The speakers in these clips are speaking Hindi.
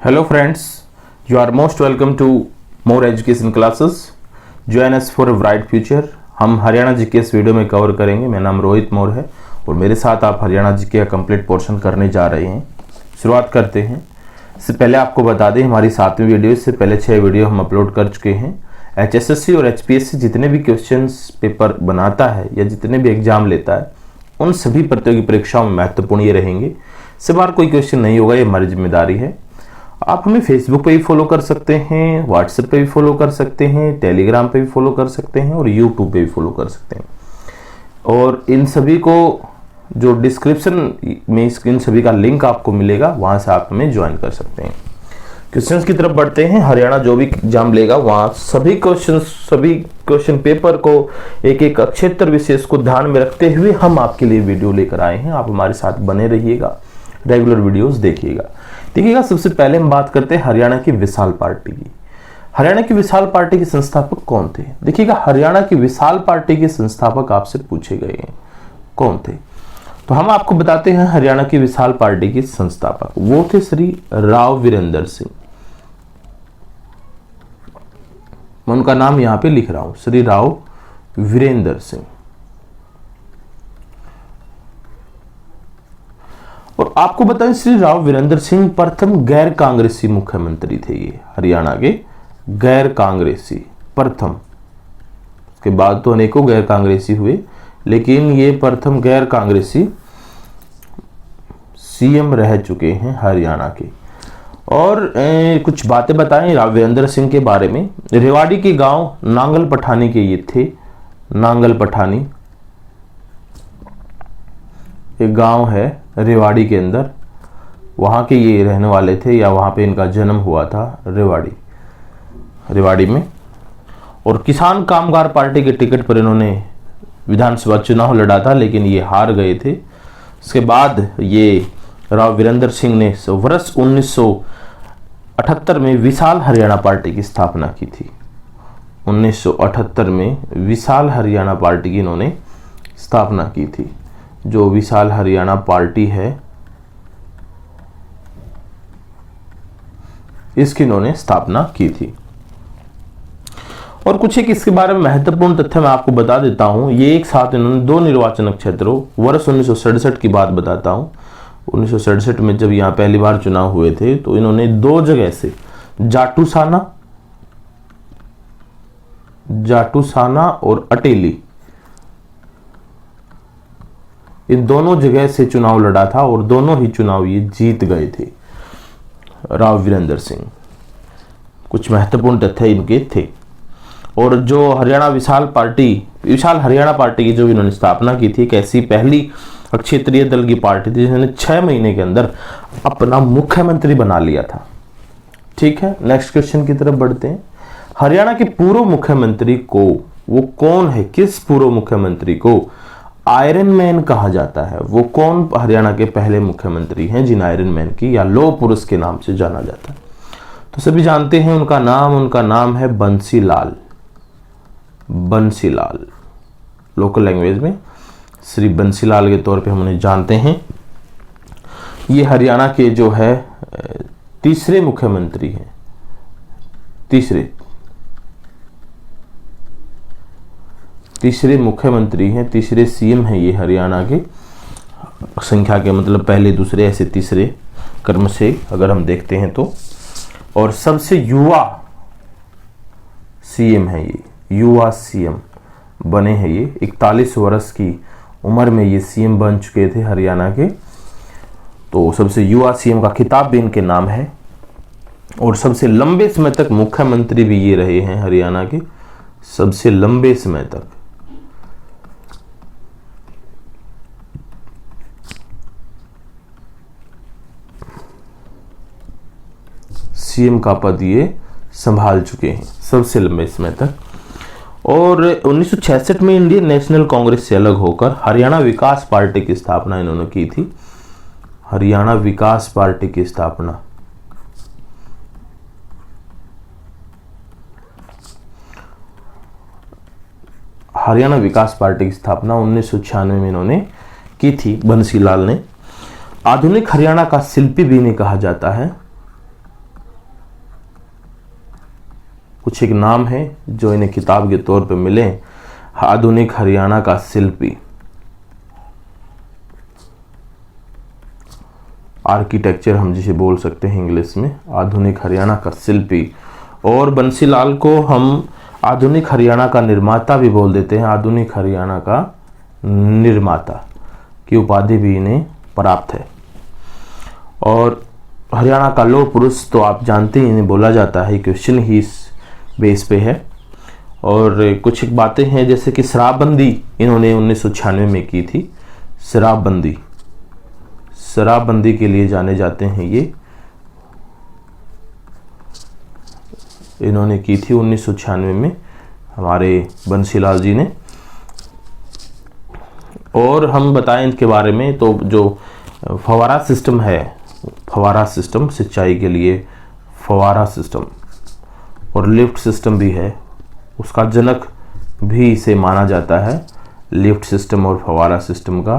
Hello friends, you are most welcome to more education classes. Join us for a bright future. हम हरियाणा जीके इस वीडियो में कवर करेंगे। मेरा नाम रोहित मौर्य है और मेरे साथ आप हरियाणा जीके का कंप्लीट पोर्शन करने जा रहे हैं। शुरुआत करते हैं। इससे पहले आपको बता दें, हमारी 7वीं वीडियो, इससे पहले 6 वीडियो हम अपलोड कर चुके हैं। HSSC और HPSC जितने भी क्वेश्चंस पेपर बनाता है या जितने भी एग्जाम लेता है, उन सभी प्रतियोगी परीक्षाओं में महत्वपूर्ण ये रहेंगे। इससे बाहर कोई क्वेश्चन नहीं होगा, ये हमारी जिम्मेदारी है। आप हमें फेसबुक पे भी फॉलो कर सकते हैं, व्हाट्सएप पे भी फॉलो कर सकते हैं, टेलीग्राम पे भी फॉलो कर सकते हैं और यूट्यूब पे भी फॉलो कर सकते हैं। और इन सभी को जो डिस्क्रिप्शन में इन सभी का लिंक आपको मिलेगा, वहां से आप हमें ज्वाइन कर सकते हैं। क्वेश्चंस की तरफ बढ़ते हैं। हरियाणा जो भी एग्जाम लेगा, वहां सभी क्वेश्चन पेपर को एक एक क्षेत्र विशेष को ध्यान में रखते हुए हम आपके लिए वीडियो लेकर आए हैं। आप हमारे साथ बने रहिएगा, रेगुलर वीडियोस देखिएगा। सबसे पहले हम बात करते हैं हरियाणा की विशाल पार्टी की। हरियाणा की विशाल पार्टी के संस्थापक कौन थे? देखिएगा, हरियाणा की विशाल पार्टी के संस्थापक आपसे पूछे गए हैं कौन थे, तो हम आपको बताते हैं हरियाणा की विशाल पार्टी के संस्थापक वो थे श्री राव वीरेंद्र सिंह। मैं उनका नाम यहां पे लिख रहा हूं, श्री राव वीरेंद्र सिंह। और आपको बताएं, श्री राव वीरेंद्र सिंह प्रथम गैर कांग्रेसी मुख्यमंत्री थे। ये हरियाणा के गैर कांग्रेसी प्रथम, उसके बाद तो अनेकों गैर कांग्रेसी हुए, लेकिन ये प्रथम गैर कांग्रेसी सीएम रह चुके हैं हरियाणा के। और कुछ बातें बताएं राव वीरेंद्र सिंह के बारे में। रेवाड़ी के गांव नांगल पठानी के ये थे। नांगल पठानी एक गांव है रेवाड़ी के अंदर, वहां के ये रहने वाले थे, या वहां पे इनका जन्म हुआ था रेवाड़ी में। और किसान कामगार पार्टी के टिकट पर इन्होंने विधानसभा चुनाव लड़ा था, लेकिन ये हार गए थे। उसके बाद ये राव वीरेंद्र सिंह ने वर्ष 1978 में विशाल हरियाणा पार्टी की स्थापना की थी। 1978 में विशाल हरियाणा पार्टी की इन्होंने स्थापना की थी। जो विशाल हरियाणा पार्टी है, इसकी इन्होंने स्थापना की थी। और कुछ एक इसके बारे में महत्वपूर्ण तथ्य मैं आपको बता देता हूं। ये एक साथ इन्होंने 2 निर्वाचन क्षेत्रों, वर्ष 1967 की बात बताता हूं। 1967 में जब यहां पहली बार चुनाव हुए थे, तो इन्होंने 2 जगह से जाटूसाना और अटेली, इन दोनों जगह से चुनाव लड़ा था और दोनों ही चुनाव ये जीत गए थे राव वीरेंद्र सिंह। कुछ महत्वपूर्ण तथ्य इनके थे। और जो विशाल हरियाणा पार्टी की जो इन्होंने स्थापना की थी, एक ऐसी पहली क्षेत्रीय दल की पार्टी थी जिन्होंने 6 महीने के अंदर अपना मुख्यमंत्री बना लिया था। ठीक है, नेक्स्ट क्वेश्चन की तरफ बढ़ते हैं। हरियाणा के पूर्व मुख्यमंत्री को, वो कौन है, किस पूर्व मुख्यमंत्री को आयरन मैन कहा जाता है? वो कौन हरियाणा के पहले मुख्यमंत्री हैं जिन आयरन मैन की या लौह पुरुष के नाम से जाना जाता है? तो सभी जानते हैं उनका नाम है बंसीलाल। लोकल लैंग्वेज में श्री बंसीलाल के तौर पे हम उन्हें जानते हैं। ये हरियाणा के जो है तीसरे मुख्यमंत्री हैं, तीसरे सीएम हैं ये हरियाणा के। संख्या के मतलब पहले, दूसरे, ऐसे तीसरे क्रम से अगर हम देखते हैं तो। और सबसे युवा सीएम है ये, युवा सीएम बने हैं ये। 41 वर्ष की उम्र में ये सीएम बन चुके थे हरियाणा के। तो सबसे युवा सीएम का खिताब भी इनके नाम है। और सबसे लंबे समय तक मुख्यमंत्री भी ये रहे हैं हरियाणा के, सबसे लंबे समय तक। सीएम का पद ये संभाल चुके हैं सबसे लंबे समय तक। और 1966 में इंडियन नेशनल कांग्रेस से अलग होकर हरियाणा विकास पार्टी की स्थापना इन्होंने की थी। हरियाणा विकास पार्टी की स्थापना हरियाणा विकास पार्टी की स्थापना 1996 में इन्होंने की थी बंसीलाल ने। आधुनिक हरियाणा का शिल्पी भी इन्हें कहा जाता है। कुछ एक नाम है जो इन्हें किताब के तौर पे मिले। आधुनिक हरियाणा का शिल्पी, आर्किटेक्चर हम जिसे बोल सकते हैं इंग्लिश में, आधुनिक हरियाणा का शिल्पी। और बंसीलाल को हम आधुनिक हरियाणा का निर्माता भी बोल देते हैं, आधुनिक हरियाणा का निर्माता की उपाधि भी इन्हें प्राप्त है। और हरियाणा का लौह पुरुष तो आप जानते हैं, इन्हें बोला जाता है, क्वेश्चन ही इस बेस पे है। और कुछ एक बातें हैं जैसे कि शराबबंदी इन्होंने 1996 में की थी। शराबबंदी के लिए जाने जाते हैं ये, इन्होंने की थी 1996 में हमारे बंसीलाल जी ने। और हम बताएं इनके बारे में तो जो फव्वारा सिस्टम है, फव्वारा सिस्टम सिंचाई के लिए फव्वारा सिस्टम और लिफ्ट सिस्टम भी है, उसका जनक भी इसे माना जाता है। लिफ्ट सिस्टम और फव्वारा सिस्टम का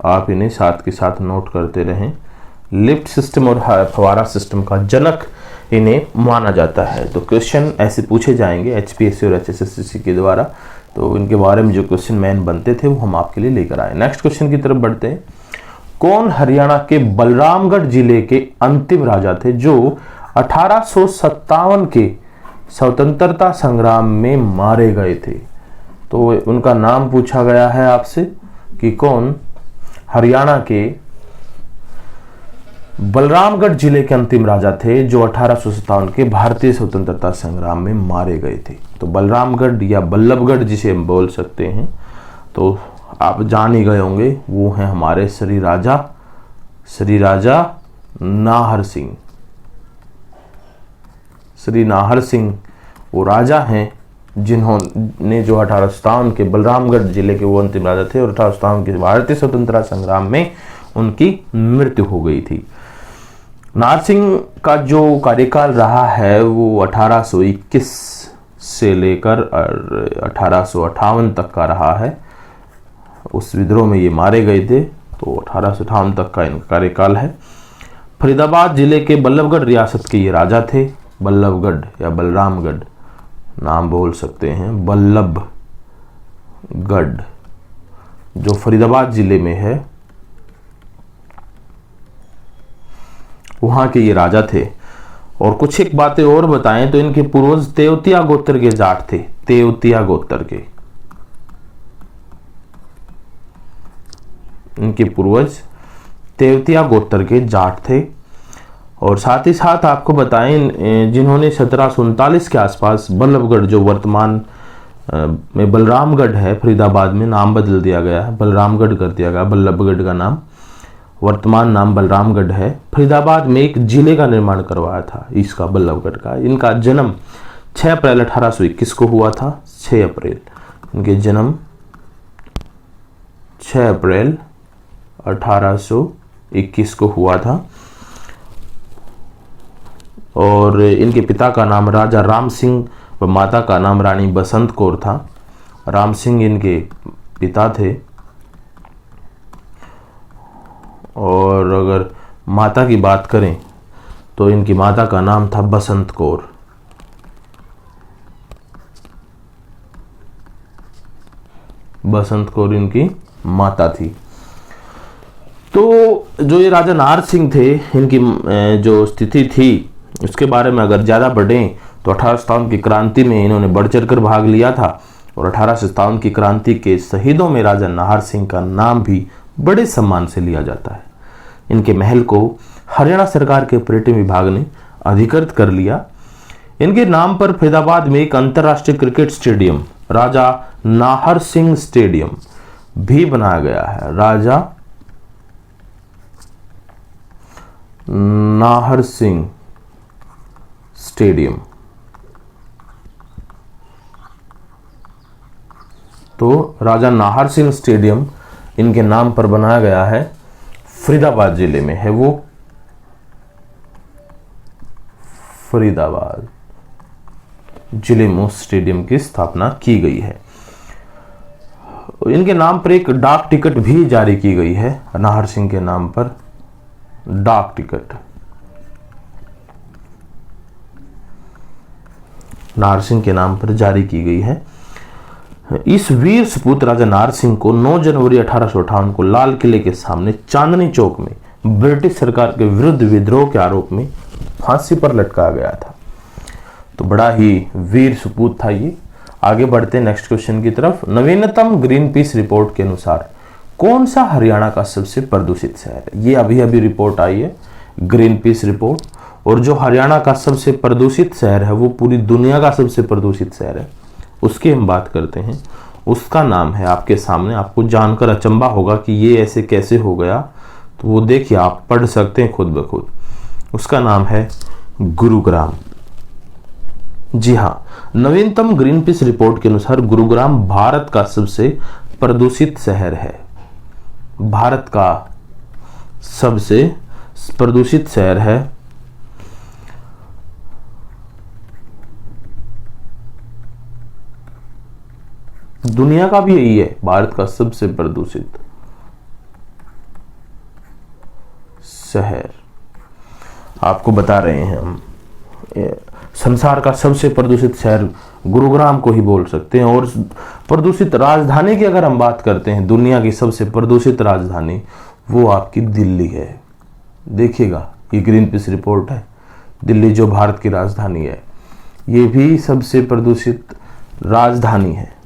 आप इन्हें साथ के साथ नोट करते रहें। लिफ्ट सिस्टम और फव्वारा सिस्टम का जनक इन्हें माना जाता है। तो क्वेश्चन ऐसे पूछे जाएंगे एचपीएससी और एचएसएससी के द्वारा, तो इनके बारे में जो क्वेश्चन मेन बनते थे वो हम आपके लिए लेकर आए। नेक्स्ट क्वेश्चन की तरफ बढ़ते हैं। कौन हरियाणा के बलरामगढ़ जिले के अंतिम राजा थे जो 1857 के स्वतंत्रता संग्राम में मारे गए थे? तो उनका नाम पूछा गया है आपसे कि कौन हरियाणा के बलरामगढ़ जिले के अंतिम राजा थे जो 1857 के भारतीय स्वतंत्रता संग्राम में मारे गए थे। तो बलरामगढ़ या बल्लभगढ़ जिसे हम बोल सकते हैं, तो आप जान ही गए होंगे, वो हैं हमारे श्री राजा नाहर सिंह। श्री नाहर सिंह वो राजा हैं जिन्होंने जो 1857 के बलरामगढ़ जिले के वो अंतिम राजा थे और 1857 के भारतीय स्वतंत्रता संग्राम में उनकी मृत्यु हो गई थी। नाहर सिंह का जो कार्यकाल रहा है वो 1821 से लेकर 1858 तक का रहा है। उस विद्रोह में ये मारे गए थे, तो 1858 तक का इनका कार्यकाल है। फरीदाबाद जिले के बल्लभगढ़ रियासत के ये राजा थे। बल्लभगढ़ या बलरामगढ़ नाम बोल सकते हैं, बल्लभगढ़ जो फरीदाबाद जिले में है, वहां के ये राजा थे। और कुछ एक बातें और बताएं तो इनके पूर्वज तेवतिया गोत्र के जाट थे। तेवतिया गोत्र के इनके पूर्वज तेवतिया गोत्र के जाट थे। और साथ ही साथ आपको बताएं जिन्होंने 1739 के आसपास बल्लभगढ़ जो वर्तमान में बलरामगढ़ है, फरीदाबाद में नाम बदल दिया गया है, बलरामगढ़ कर दिया गया, बल्लभगढ़ का नाम, वर्तमान नाम बलरामगढ़ है। फरीदाबाद में एक जिले का निर्माण करवाया था इसका, बल्लभगढ़ का। इनका जन्म 6 अप्रैल 1821 को हुआ था। 6 अप्रैल इनके जन्म 6 अप्रैल 1821 को हुआ था। और इनके पिता का नाम राजा राम सिंह व माता का नाम रानी बसंत कौर था। राम सिंह इनके पिता थे। और अगर माता की बात करें तो इनकी माता का नाम था बसंत कौर। बसंत कौर इनकी माता थी। तो जो ये राजा नाहर सिंह थे, इनकी जो स्थिति थी उसके बारे में अगर ज़्यादा बढ़ें तो 1857 की क्रांति में इन्होंने बढ़ चढ़कर भाग लिया था। और 1857 की क्रांति के शहीदों में राजा नाहर सिंह का नाम भी बड़े सम्मान से लिया जाता है। इनके महल को हरियाणा सरकार के पर्यटन विभाग ने अधिकृत कर लिया। इनके नाम पर फरीदाबाद में एक अंतर्राष्ट्रीय क्रिकेट स्टेडियम, राजा नाहर सिंह स्टेडियम भी बनाया गया है। राजा नाहर सिंह स्टेडियम। तो राजा नाहर सिंह स्टेडियम इनके नाम पर बनाया गया है, फरीदाबाद जिले में है वो, फरीदाबाद जिले में उस स्टेडियम की स्थापना की गई है। इनके नाम पर एक डाक टिकट भी जारी की गई है, नाहर सिंह के नाम पर डाक टिकट। नारसिंह के नाम पर जारी की गई है। इस वीर सपूत राजा नारसिंह को 9 जनवरी 1858 को लाल किले के सामने चांदनी चौक में ब्रिटिश सरकार के विरुद्ध विद्रोह के आरोप में फांसी पर लटकाया गया था। तो बड़ा ही वीर सपूत था ये। आगे बढ़ते हैं नेक्स्ट क्वेश्चन की तरफ। नवीनतम ग्रीन पीस रिपोर्ट के अनुसार कौन सा हरियाणा का सबसे प्रदूषित शहर है? ये अभी अभी रिपोर्ट आई है, ग्रीन पीस रिपोर्ट। और जो हरियाणा का सबसे प्रदूषित शहर है वो पूरी दुनिया का सबसे प्रदूषित शहर है, उसकी हम बात करते हैं। उसका नाम है आपके सामने, आपको जानकर अचंभा होगा कि ये ऐसे कैसे हो गया, तो वो देखिए आप पढ़ सकते हैं खुद ब खुद। उसका नाम है गुरुग्राम। जी हाँ, नवीनतम ग्रीन पीस रिपोर्ट के अनुसार गुरुग्राम भारत का सबसे प्रदूषित शहर है। भारत का सबसे प्रदूषित शहर है। दुनिया का भी यही है, भारत का सबसे प्रदूषित शहर आपको बता रहे हैं हम। संसार का सबसे प्रदूषित शहर गुरुग्राम को ही बोल सकते हैं। और प्रदूषित राजधानी की अगर हम बात करते हैं, दुनिया की सबसे प्रदूषित राजधानी, वो आपकी दिल्ली है। देखिएगा, ये ग्रीन पीस रिपोर्ट है। दिल्ली जो भारत की राजधानी है, ये भी सबसे प्रदूषित राजधानी है।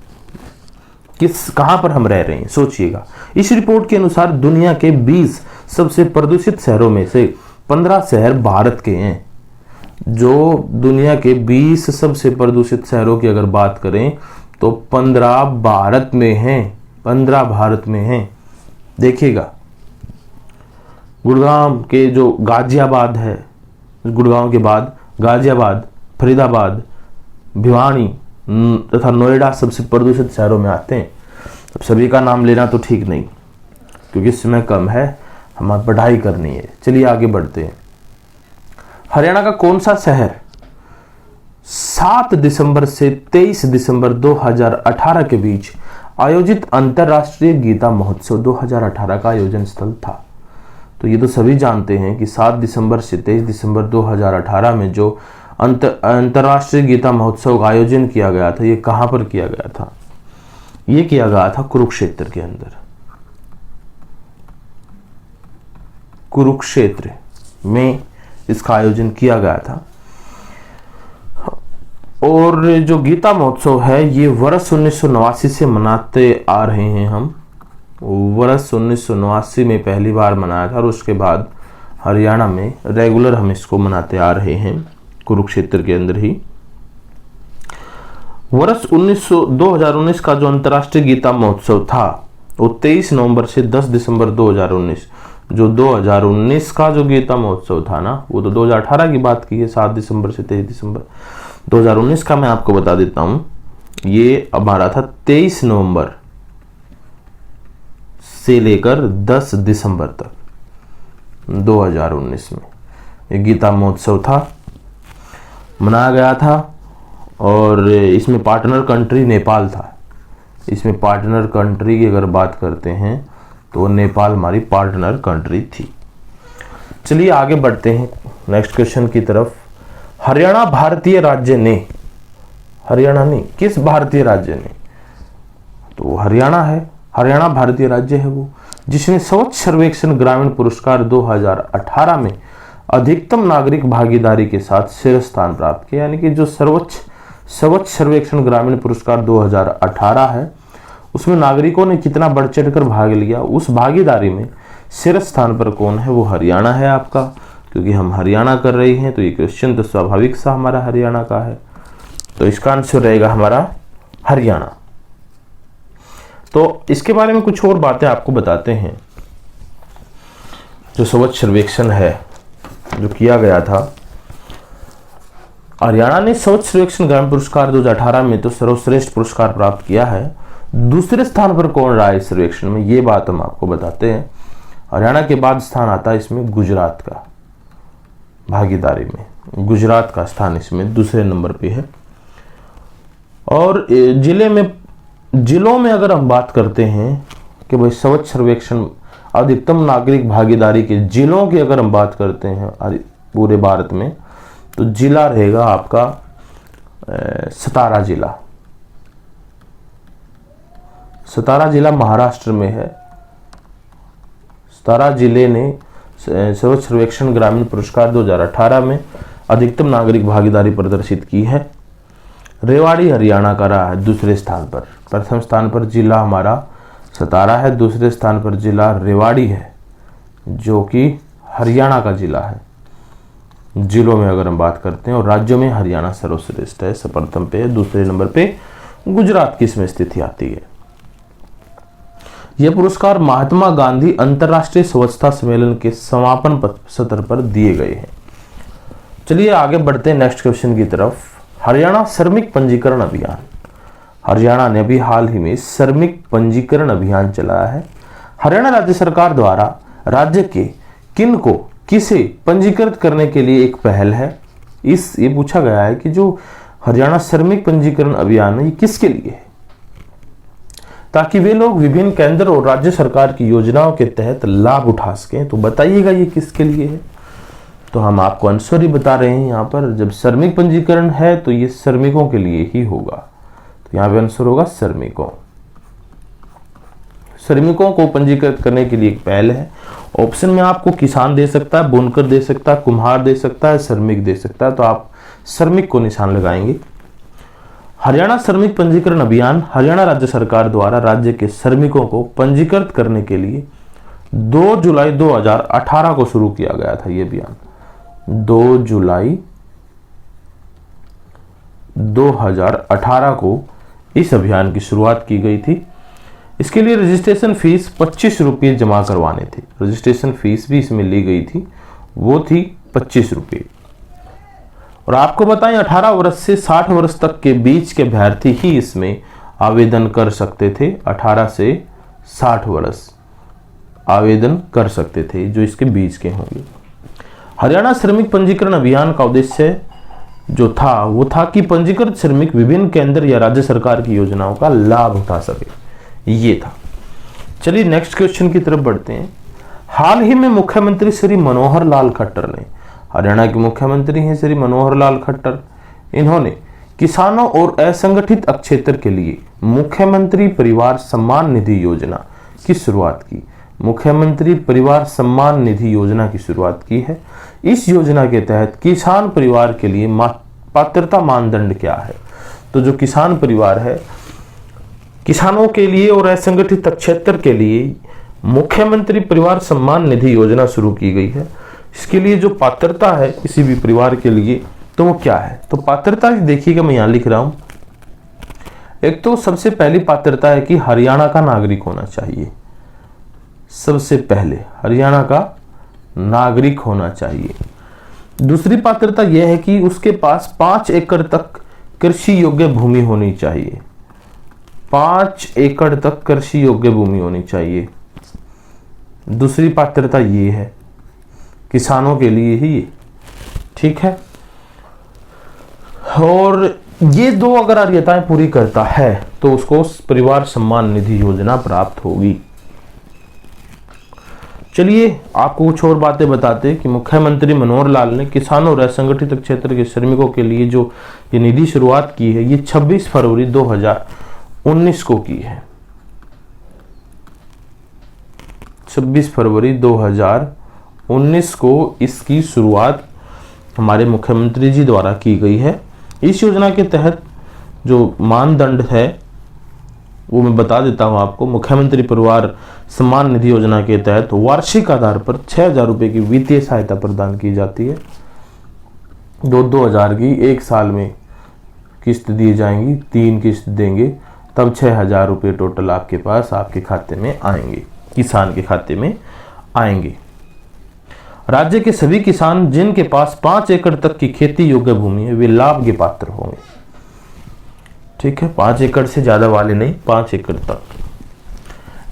कहां पर हम रह रहे हैं सोचिएगा। इस रिपोर्ट के अनुसार दुनिया के 20 सबसे प्रदूषित शहरों में से 15 शहर भारत के हैं। जो दुनिया के 20 सबसे प्रदूषित शहरों की अगर बात करें तो 15 भारत में हैं, 15 भारत में हैं। देखिएगा, गुड़गांव के जो गाजियाबाद है, गुड़गांव के बाद गाजियाबाद, फरीदाबाद, भिवानी तथा नोएडा सबसे प्रदूषित शहरों में आते हैं। अब सभी का नाम लेना तो ठीक नहीं, क्योंकि समय कम है, हमें पढ़ाई करनी है। चलिए आगे बढ़ते हैं। हरियाणा का कौन सा शहर 7 दिसंबर से 23 दिसंबर 2018 के बीच आयोजित अंतर्राष्ट्रीय गीता महोत्सव 2018 का आयोजन स्थल था? तो ये तो सभी जानते हैं कि 7 दिसंबर से 23 दिसंबर 2018 में जो अंतर्राष्ट्रीय गीता महोत्सव का आयोजन किया गया था, ये कहां पर किया गया था? ये किया गया था कुरुक्षेत्र के अंदर। कुरुक्षेत्र में इसका आयोजन किया गया था। और जो गीता महोत्सव है, ये वर्ष 1989 से मनाते आ रहे हैं हम। वर्ष 1989 में पहली बार मनाया था और उसके बाद हरियाणा में रेगुलर हम इसको मनाते आ रहे हैं, कुरुक्षेत्र के अंदर ही। वर्ष 2019 का जो अंतर्राष्ट्रीय गीता महोत्सव था वो 23 नवंबर से 10 दिसंबर 2019, जो 2019 का जो गीता महोत्सव था ना, वो तो 2018 की बात की है, 7 दिसंबर से 23 दिसंबर। 2019 का मैं आपको बता देता हूं, ये हमारा था 23 नवंबर से लेकर 10 दिसंबर तक 2019 में ये गीता महोत्सव था, मनाया गया था। और इसमें पार्टनर कंट्री नेपाल था। इसमें पार्टनर कंट्री की अगर बात करते हैं तो नेपाल हमारी पार्टनर कंट्री थी। चलिए आगे बढ़ते हैं नेक्स्ट क्वेश्चन की तरफ। हरियाणा भारतीय राज्य ने, हरियाणा नहीं, किस भारतीय राज्य ने? तो हरियाणा है, हरियाणा भारतीय राज्य है वो, जिसने स्वच्छ सर्वेक्षण ग्रामीण पुरस्कार 2018 में अधिकतम नागरिक भागीदारी के साथ शीर्ष स्थान प्राप्त किया। यानी कि जो स्वच्छ सर्वेक्षण ग्रामीण पुरस्कार 2018 है, उसमें नागरिकों ने कितना बढ़ चढ़ कर भाग लिया, उस भागीदारी में शीर्ष स्थान पर कौन है? वो हरियाणा है आपका। क्योंकि हम हरियाणा कर रहे हैं तो ये क्वेश्चन तो स्वाभाविक सा हमारा हरियाणा का है, तो इसका आंसर रहेगा हमारा हरियाणा। तो इसके बारे में कुछ और बातें आपको बताते हैं। जो स्वच्छ सर्वेक्षण है जो किया गया था, हरियाणा ने स्वच्छ सर्वेक्षण ग्रामीण पुरस्कार 2018 में तो सर्वश्रेष्ठ पुरस्कार प्राप्त किया है। दूसरे स्थान पर कौन रहा है इस सर्वेक्षण में, ये बात हम आपको बताते हैं। हरियाणा के बाद स्थान आता है इसमें गुजरात का, भागीदारी में गुजरात का स्थान इसमें दूसरे नंबर पे है। और जिलों में अगर हम बात करते हैं कि भाई स्वच्छ सर्वेक्षण अधिकतम नागरिक भागीदारी के जिलों की अगर हम बात करते हैं पूरे भारत में, तो जिला रहेगा आपका सतारा जिला, सतारा जिला महाराष्ट्र में है। सतारा जिले ने सर्वोच्च सर्वेक्षण ग्रामीण पुरस्कार 2018 में अधिकतम नागरिक भागीदारी प्रदर्शित की है। रेवाड़ी हरियाणा का रहा है दूसरे स्थान पर। प्रथम स्थान पर जिला हमारा सतारा है, दूसरे स्थान पर जिला रेवाड़ी है जो कि हरियाणा का जिला है जिलों में अगर हम बात करते हैं। और राज्यों में हरियाणा सर्वश्रेष्ठ है, प्रथम पे है। दूसरे नंबर पे गुजरात की इसमें स्थिति आती है। यह पुरस्कार महात्मा गांधी अंतर्राष्ट्रीय स्वच्छता सम्मेलन के समापन सत्र पर दिए गए हैं। चलिए आगे बढ़ते हैं नेक्स्ट क्वेश्चन की तरफ। हरियाणा श्रमिक पंजीकरण अभियान, हरियाणा ने अभी हाल ही में श्रमिक पंजीकरण अभियान चलाया है। हरियाणा राज्य सरकार द्वारा राज्य के किन को किसे पंजीकृत करने के लिए एक पहल है। ये पूछा गया है कि जो हरियाणा श्रमिक पंजीकरण अभियान है ये किसके लिए है, ताकि वे लोग विभिन्न केंद्र और राज्य सरकार की योजनाओं के तहत लाभ उठा सकें। तो बताइएगा ये किसके लिए है। तो हम आपको आंसर ही बता रहे हैं यहाँ पर। जब श्रमिक पंजीकरण है तो ये श्रमिकों के लिए ही होगा। तो यहाँ पे आंसर होगा श्रमिकों। श्रमिकों को पंजीकृत करने के लिए एक पहल है। ऑप्शन में आपको किसान दे सकता है, बुनकर दे सकता है, कुम्हार दे सकता है, श्रमिक दे सकता है। तो आप श्रमिक को निशान लगाएंगे। हरियाणा श्रमिक पंजीकरण अभियान हरियाणा राज्य सरकार द्वारा राज्य के श्रमिकों को पंजीकृत करने के लिए 2 जुलाई 2018 को शुरू किया गया था। ये अभियान 2 जुलाई 2018 को इस अभियान की शुरुआत की गई थी। इसके लिए रजिस्ट्रेशन फीस 25 रुपये जमा करवाने थे। रजिस्ट्रेशन फीस भी इसमें ली गई थी, वो थी 25 रुपये। और आपको बताएं 18 वर्ष से 60 वर्ष तक के बीच के अभ्यर्थी ही इसमें आवेदन कर सकते थे। 18 से 60 वर्ष आवेदन कर सकते थे जो इसके बीच के होंगे। हरियाणा श्रमिक पंजीकरण अभियान का उद्देश्य जो था वो था कि पंजीकृत श्रमिक विभिन्न केंद्र या राज्य सरकार की योजनाओं का लाभ उठा सके, ये था। चलिए नेक्स्ट क्वेश्चन की तरफ बढ़ते हैं। हाल ही में मुख्यमंत्री श्री मनोहर लाल खट्टर ने, हरियाणा के मुख्यमंत्री हैं श्री मनोहर लाल खट्टर, इन्होंने किसानों और असंगठित क्षेत्र के लिए मुख्यमंत्री परिवार सम्मान निधि योजना की शुरुआत की। मुख्यमंत्री परिवार सम्मान निधि योजना की शुरुआत की है। इस योजना के तहत किसान परिवार के लिए पात्रता मानदंड क्या है। तो जो किसान परिवार है, किसानों के लिए और असंगठित क्षेत्र के लिए मुख्यमंत्री परिवार सम्मान निधि योजना शुरू की गई है। इसके लिए जो पात्रता है किसी भी परिवार के लिए तो वो क्या है। तो पात्रता देखिएगा, मैं यहाँ लिख रहा हूं। एक तो सबसे पहली पात्रता है कि हरियाणा का नागरिक होना चाहिए। सबसे पहले हरियाणा का नागरिक होना चाहिए। दूसरी पात्रता यह है कि उसके पास 5 एकड़ तक कृषि योग्य भूमि होनी चाहिए। 5 एकड़ तक कृषि योग्य भूमि होनी चाहिए। दूसरी पात्रता ये है, किसानों के लिए ही ये, ठीक है। और ये 2 अगर अर्हताएं पूरी करता है तो उसको परिवार सम्मान निधि योजना प्राप्त होगी। चलिए आपको कुछ और बातें बताते हैं कि मुख्यमंत्री मनोहर लाल ने किसानों और असंगठित क्षेत्र के श्रमिकों के लिए जो ये निधि शुरुआत की है ये 26 फरवरी 2019 को की है। 26 फरवरी 2019 को इसकी शुरुआत हमारे मुख्यमंत्री जी द्वारा की गई है। इस योजना के तहत जो मानदंड है वो मैं बता देता हूं आपको। मुख्यमंत्री परिवार सम्मान निधि योजना के तहत वार्षिक आधार पर 6,000 रुपए की वित्तीय सहायता प्रदान की जाती है। 2-2 हज़ार की एक साल में किस्त दी जाएंगी, 3 किस्त देंगे, तब 6,000 रुपये टोटल आपके पास आपके खाते में आएंगे, किसान के खाते में आएंगे। राज्य के सभी किसान जिनके पास 5 एकड़ तक की खेती योग्य भूमि है वे लाभ के पात्र होंगे। ठीक है, 5 एकड़ से ज्यादा वाले नहीं, 5 एकड़ तक।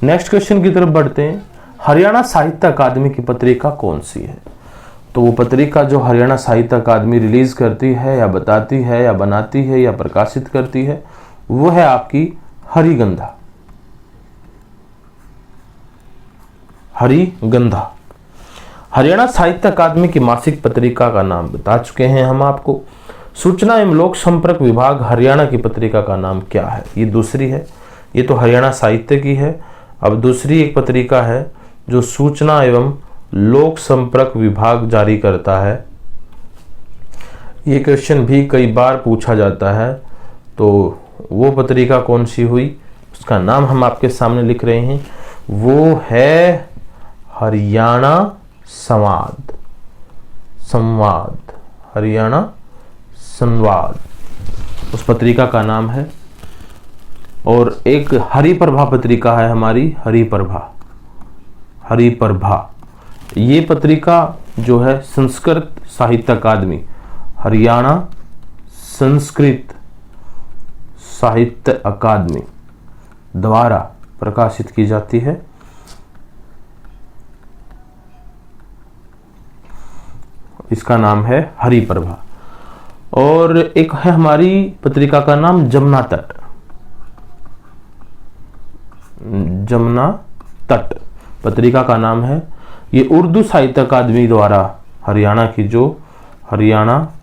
नेक्स्ट क्वेश्चन की तरफ बढ़ते हैं। हरियाणा साहित्य अकादमी की पत्रिका कौन सी है। तो वो पत्रिका जो हरियाणा साहित्य अकादमी रिलीज करती है या बताती है या बनाती है या प्रकाशित करती है वो है आपकी हरिगंधा। हरिगंधा हरियाणा साहित्य अकादमी की मासिक पत्रिका का नाम बता चुके हैं हम आपको। सूचना एवं लोक संपर्क विभाग हरियाणा की पत्रिका का नाम क्या है? ये दूसरी है, ये तो हरियाणा साहित्य की है। अब दूसरी एक पत्रिका है जो सूचना एवं लोक संपर्क विभाग जारी करता है। ये क्वेश्चन भी कई बार पूछा जाता है, तो वो पत्रिका कौन सी हुई, उसका नाम हम आपके सामने लिख रहे हैं, वो है हरियाणा संवाद। हरियाणा संवाद उस पत्रिका का नाम है। और एक हरिप्रभा पत्रिका है हमारी, हरिप्रभा। ये पत्रिका जो है संस्कृत साहित्य अकादमी, हरियाणा संस्कृत साहित्य अकादमी द्वारा प्रकाशित की जाती है। इसका नाम है हरिप्रभा। और एक है हमारी पत्रिका का नाम जमुना तट पत्रिका का नाम है। ये उर्दू साहित्य अकादमी द्वारा हरियाणा की जो हरियाणा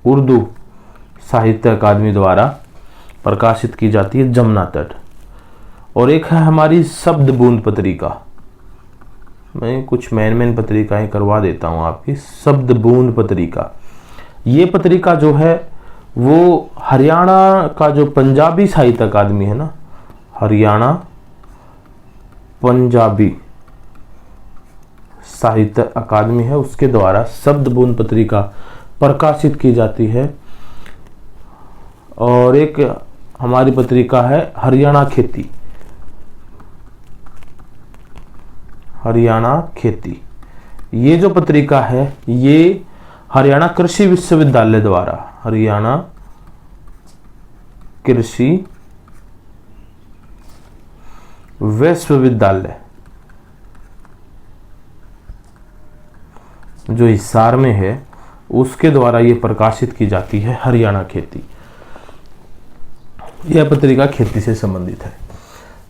उर्दू साहित्य अकादमी द्वारा प्रकाशित की जाती है, जमुना तट। और एक है हमारी शब्द बूंद पत्रिका। मैं कुछ मेन पत्रिकाएं करवा देता हूं आपकी। शब्द बूंद पत्रिका, ये पत्रिका जो है वो हरियाणा का जो पंजाबी साहित्य अकादमी है ना, हरियाणा पंजाबी साहित्य अकादमी है, उसके द्वारा शब्द बूंद पत्रिका प्रकाशित की जाती है। और एक हमारी पत्रिका है हरियाणा खेती। ये जो पत्रिका है ये हरियाणा कृषि विश्वविद्यालय द्वारा, हरियाणा कृषि विश्वविद्यालय जो हिसार में है, उसके द्वारा ये प्रकाशित की जाती है, हरियाणा खेती। यह पत्रिका खेती से संबंधित है।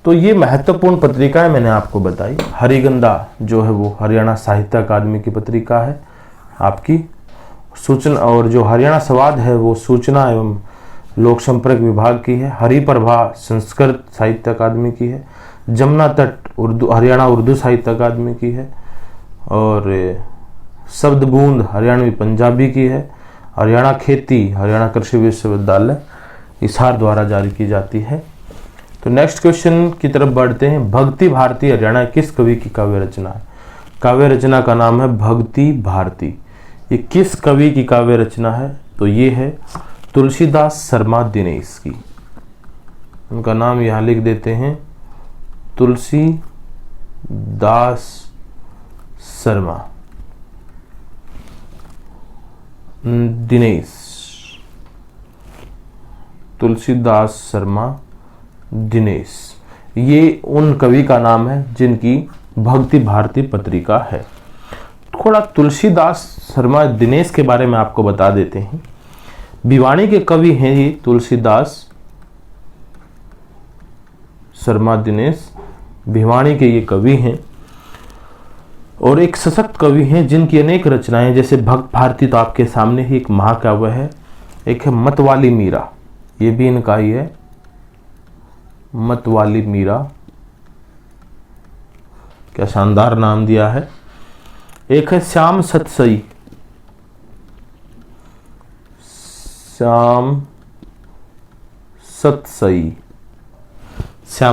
तो ये महत्वपूर्ण पत्रिकाएं मैंने आपको बताई। हरिगंधा जो है वो हरियाणा साहित्य अकादमी की पत्रिका है आपकी सूचना, और जो हरियाणा संवाद है वो सूचना एवं लोक संपर्क विभाग की है। हरिप्रभा संस्कृत साहित्य अकादमी की है। जमुना तट हरियाणा उर्दू साहित्य अकादमी की है। और शब्द बूंद हरियाणवी पंजाबी की है। हरियाणा खेती हरियाणा कृषि विश्वविद्यालय हिसार द्वारा जारी की जाती है। तो नेक्स्ट क्वेश्चन की तरफ बढ़ते हैं। भक्ति भारती हरियाणा किस कवि की काव्य रचना है? काव्य रचना का नाम है भक्ति भारती। ये किस कवि की काव्य रचना है? तो ये है तुलसीदास शर्मा दिनेश की। उनका नाम यहाँ लिख देते हैं, तुलसीदास शर्मा दिनेश। तुलसीदास शर्मा दिनेश ये उन कवि का नाम है जिनकी भक्ति भारती पत्रिका है। थोड़ा तुलसीदास शर्मा दिनेश के बारे में आपको बता देते हैं। भिवानी के कवि हैं ये तुलसीदास शर्मा दिनेश, भिवानी के ये कवि हैं और एक सशक्त कवि हैं जिनकी अनेक रचनाएं, जैसे भक्त भारती तो आपके सामने ही एक महाकाव्य है, एक है मतवाली मीरा, ये भी इनका ही है, मतवाली मीरा, क्या शानदार नाम दिया है। एक है श्याम सतसई, श्याम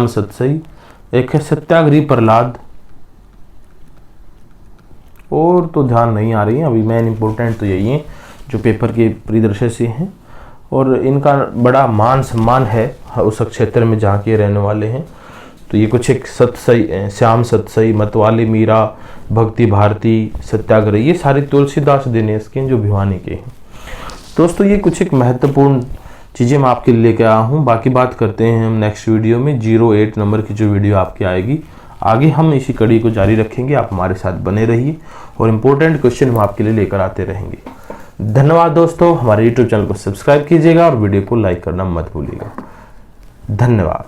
सतसई। एक है सत्याग्रही प्रहलाद, और तो ध्यान नहीं आ रही है अभी, मेन इंपॉर्टेंट तो यही है जो पेपर के परिदृश्य से हैं और इनका बड़ा मान सम्मान है उस क्षेत्र में जहाँ के रहने वाले हैं। तो ये कुछ एक सतसई, श्याम सतसई, मतवाली मीरा, भक्ति भारती, सत्याग्रही, ये सारे तुलसीदास दिनेश के जो भिवानी के हैं। दोस्तों ये कुछ एक महत्वपूर्ण चीज़ें मैं आपके लिए लेके आया हूँ। बाकी बात करते हैं हम नेक्स्ट वीडियो में। 08 नंबर की जो वीडियो आपकी आएगी, आगे हम इसी कड़ी को जारी रखेंगे। आप हमारे साथ बने रहिए और इम्पोर्टेंट क्वेश्चन हम आपके लिए लेकर आते रहेंगे। धन्यवाद दोस्तों। हमारे YouTube चैनल को सब्सक्राइब कीजिएगा और वीडियो को लाइक करना मत भूलिएगा। धन्यवाद।